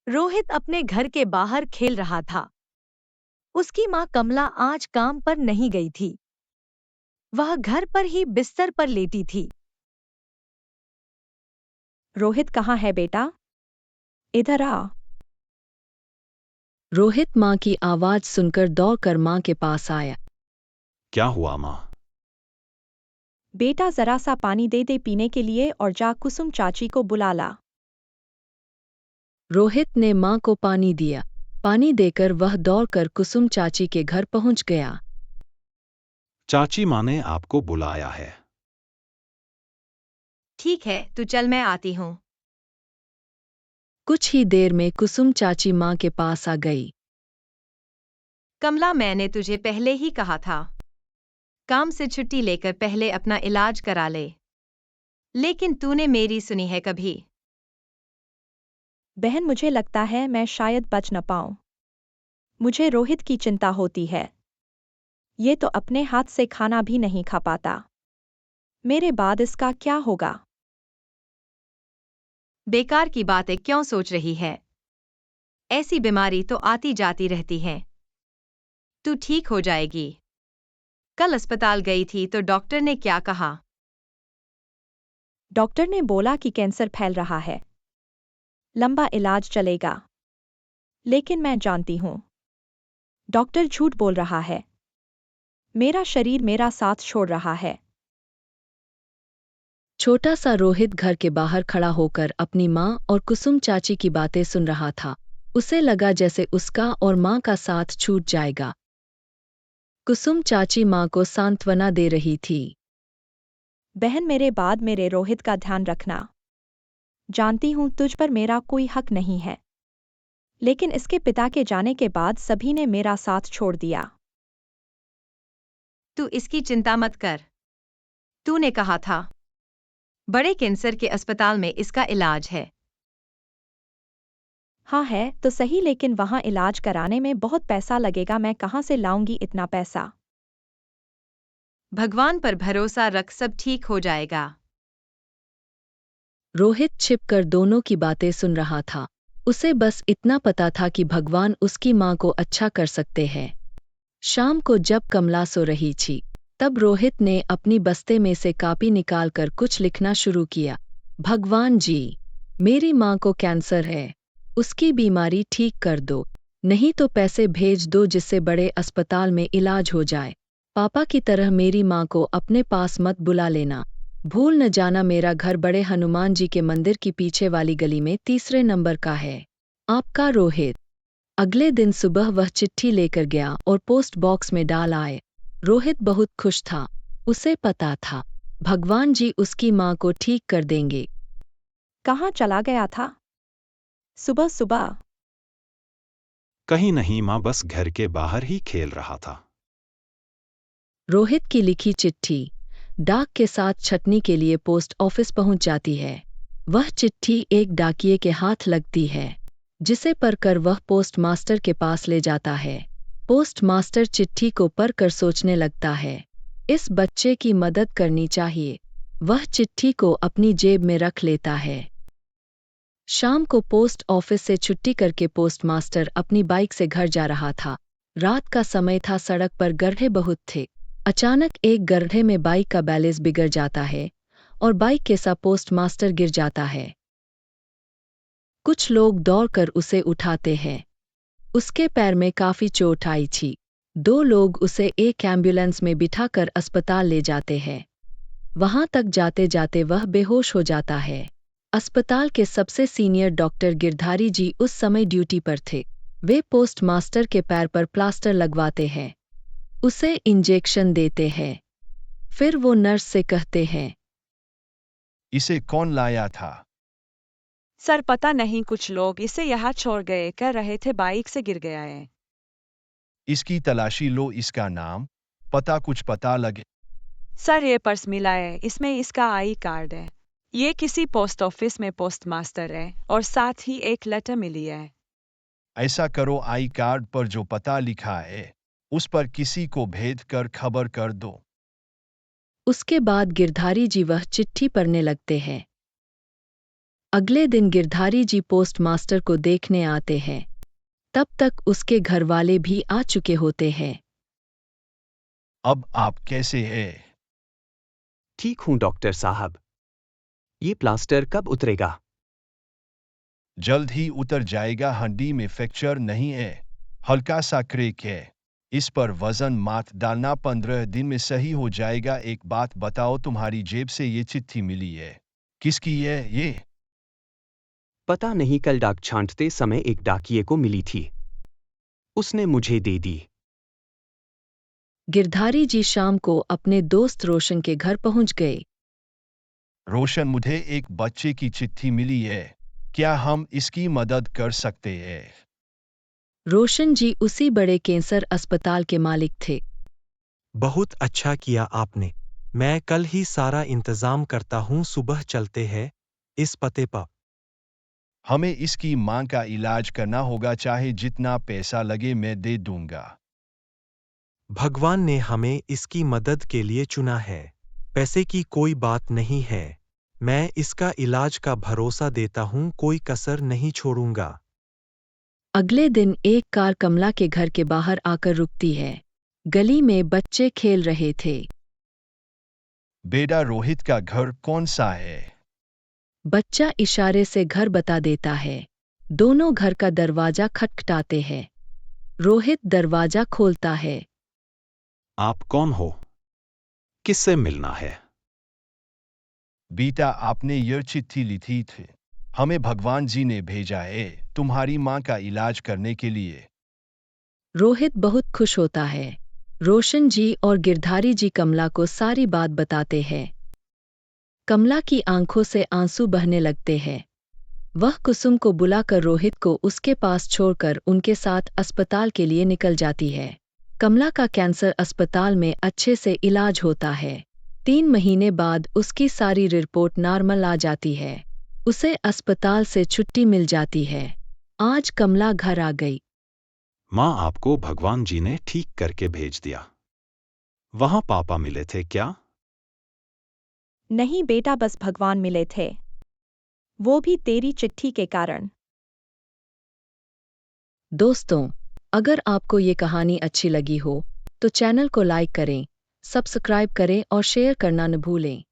रोहित अपने घर के बाहर खेल रहा था। उसकी माँ कमला आज काम पर नहीं गई थी। वह घर पर ही बिस्तर पर लेटी थी। रोहित कहाँ है बेटा? इधर आ। रोहित माँ की आवाज सुनकर दौड़कर माँ के पास आया। क्या हुआ माँ? बेटा जरा सा पानी दे दे पीने के लिए और जा कुसुम चाची को बुला ला। रोहित ने माँ को पानी दिया। पानी देकर वह दौड़कर कुसुम चाची के घर पहुंच गया। चाची माँ ने आपको बुलाया है। ठीक है, तू चल, मैं आती हूँ। कुछ ही देर में कुसुम चाची माँ के पास आ गई। कमला, मैंने तुझे पहले ही कहा था, काम से छुट्टी लेकर पहले अपना इलाज करा ले, लेकिन तूने मेरी सुनी है कभी? बहन, मुझे लगता है मैं शायद बच न पाऊं। मुझे रोहित की चिंता होती है। ये तो अपने हाथ से खाना भी नहीं खा पाता। मेरे बाद इसका क्या होगा? बेकार की बातें क्यों सोच रही है? ऐसी बीमारी तो आती जाती रहती है। तू ठीक हो जाएगी। कल अस्पताल गई थी तो डॉक्टर ने क्या कहा? डॉक्टर ने बोला कि कैंसर फैल रहा है। लंबा इलाज चलेगा। लेकिन मैं जानती हूँ, डॉक्टर झूठ बोल रहा है। मेरा शरीर मेरा साथ छोड़ रहा है। छोटा सा रोहित घर के बाहर खड़ा होकर अपनी माँ और कुसुम चाची की बातें सुन रहा था। उसे लगा जैसे उसका और माँ का साथ छूट जाएगा। कुसुम चाची माँ को सांत्वना दे रही थी। बहन, मेरे बाद मेरे रोहित का ध्यान रखना। जानती हूँ तुझ पर मेरा कोई हक नहीं है, लेकिन इसके पिता के जाने के बाद सभी ने मेरा साथ छोड़ दिया। तू इसकी चिंता मत कर। तूने कहा था, बड़े कैंसर के अस्पताल में इसका इलाज है। हाँ है तो सही, लेकिन वहाँ इलाज कराने में बहुत पैसा लगेगा। मैं कहाँ से लाऊंगी इतना पैसा? भगवान पर भरोसा रख, सब ठीक हो जाएगा। रोहित छिपकर दोनों की बातें सुन रहा था। उसे बस इतना पता था कि भगवान उसकी माँ को अच्छा कर सकते हैं। शाम को जब कमला सो रही थी, तब रोहित ने अपनी बस्ते में से कॉपी निकालकर कुछ लिखना शुरू किया। भगवान जी, मेरी माँ को कैंसर है। उसकी बीमारी ठीक कर दो, नहीं तो पैसे भेज दो जिससे बड़े अस्पताल में इलाज हो जाए। पापा की तरह मेरी माँ को अपने पास मत बुला लेना। भूल न जाना, मेरा घर बड़े हनुमान जी के मंदिर की पीछे वाली गली में 3 नंबर का है। आपका रोहित। अगले दिन सुबह वह चिट्ठी लेकर गया और पोस्ट बॉक्स में डाल आए। रोहित बहुत खुश था। उसे पता था, भगवान जी उसकी माँ को ठीक कर देंगे। कहाँ चला गया था सुबह सुबह? कहीं नहीं माँ, बस घर के बाहर ही खेल रहा था। रोहित की लिखी चिट्ठी डाक के साथ छटनी के लिए पोस्ट ऑफिस पहुंच जाती है। वह चिट्ठी एक डाकिये के हाथ लगती है, जिसे पढ़कर वह पोस्ट मास्टर के पास ले जाता है। पोस्ट मास्टर चिट्ठी को पढ़कर सोचने लगता है, इस बच्चे की मदद करनी चाहिए। वह चिट्ठी को अपनी जेब में रख लेता है। शाम को पोस्ट ऑफिस से छुट्टी करके पोस्ट मास्टर अपनी बाइक से घर जा रहा था। रात का समय था, सड़क पर गड्ढे बहुत थे। अचानक एक गड्ढे में बाइक का बैलेंस बिगड़ जाता है और बाइक के साथ पोस्ट मास्टर गिर जाता है। कुछ लोग दौड़कर उसे उठाते हैं। उसके पैर में काफी चोट आई थी। 2 लोग उसे एक एम्बुलेंस में बिठाकर अस्पताल ले जाते हैं। वहां तक जाते जाते वह बेहोश हो जाता है। अस्पताल के सबसे सीनियर डॉक्टर गिरधारी जी उस समय ड्यूटी पर थे। वे पोस्ट मास्टर के पैर पर प्लास्टर लगवाते हैं, उसे इंजेक्शन देते हैं। फिर वो नर्स से कहते हैं, इसे कौन लाया था? सर पता नहीं, कुछ लोग इसे यहाँ छोड़ गए, कह रहे थे बाइक से गिर गया है। इसकी तलाशी लो, इसका नाम पता कुछ पता लगे। सर ये पर्स मिला है, इसमें इसका आई कार्ड है। ये किसी पोस्ट ऑफिस में पोस्ट मास्टर है और साथ ही एक लेटर मिली है। ऐसा करो, आई कार्ड पर जो पता लिखा है उस पर किसी को भेज कर खबर कर दो। उसके बाद गिरधारी जी वह चिट्ठी पढ़ने लगते हैं। अगले दिन गिरधारी जी पोस्टमास्टर को देखने आते हैं। तब तक उसके घरवाले भी आ चुके होते हैं। अब आप कैसे हैं? ठीक हूँ डॉक्टर साहब। ये प्लास्टर कब उतरेगा? जल्द ही उतर जाएगा। हड्डी में फ्रैक्चर नहीं है, हल्का सा क्रैक है। इस पर वजन मात डालना, 15 दिन में सही हो जाएगा। एक बात बताओ, तुम्हारी जेब से ये चिट्ठी मिली है, किसकी है ये? पता नहीं, कल डाक छांटते समय एक डाकिये को मिली थी, उसने मुझे दे दी। गिरधारी जी शाम को अपने दोस्त रोशन के घर पहुंच गए। रोशन, मुझे एक बच्चे की चिट्ठी मिली है, क्या हम इसकी मदद कर सकते हैं? रोशन जी उसी बड़े कैंसर अस्पताल के मालिक थे। बहुत अच्छा किया आपने। मैं कल ही सारा इंतजाम करता हूँ। सुबह चलते हैं इस पते पर। हमें इसकी मां का इलाज करना होगा, चाहे जितना पैसा लगे मैं दे दूंगा। भगवान ने हमें इसकी मदद के लिए चुना है, पैसे की कोई बात नहीं है। मैं इसका इलाज का भरोसा देता हूँ, कोई कसर नहीं छोड़ूंगा। अगले दिन एक कार कमला के घर के बाहर आकर रुकती है। गली में बच्चे खेल रहे थे। बेटा, रोहित का घर कौन सा है? बच्चा इशारे से घर बता देता है। दोनों घर का दरवाजा खटखटाते हैं। रोहित दरवाजा खोलता है। आप कौन हो? किससे मिलना है? बेटा, आपने यह चिट्ठी लिखी थी, हमें भगवान जी ने भेजा है तुम्हारी मां का इलाज करने के लिए। रोहित बहुत खुश होता है। रोशन जी और गिरधारी जी कमला को सारी बात बताते हैं। कमला की आंखों से आंसू बहने लगते हैं। वह कुसुम को बुलाकर रोहित को उसके पास छोड़कर उनके साथ अस्पताल के लिए निकल जाती है। कमला का कैंसर अस्पताल में अच्छे से इलाज होता है। 3 महीने बाद उसकी सारी रिपोर्ट नॉर्मल आ जाती है। उसे अस्पताल से छुट्टी मिल जाती है। आज कमला घर आ गई। माँ, आपको भगवान जी ने ठीक करके भेज दिया। वहां पापा मिले थे क्या? नहीं बेटा, बस भगवान मिले थे, वो भी तेरी चिट्ठी के कारण। दोस्तों, अगर आपको ये कहानी अच्छी लगी हो तो चैनल को लाइक करें, सब्सक्राइब करें और शेयर करना न भूलें।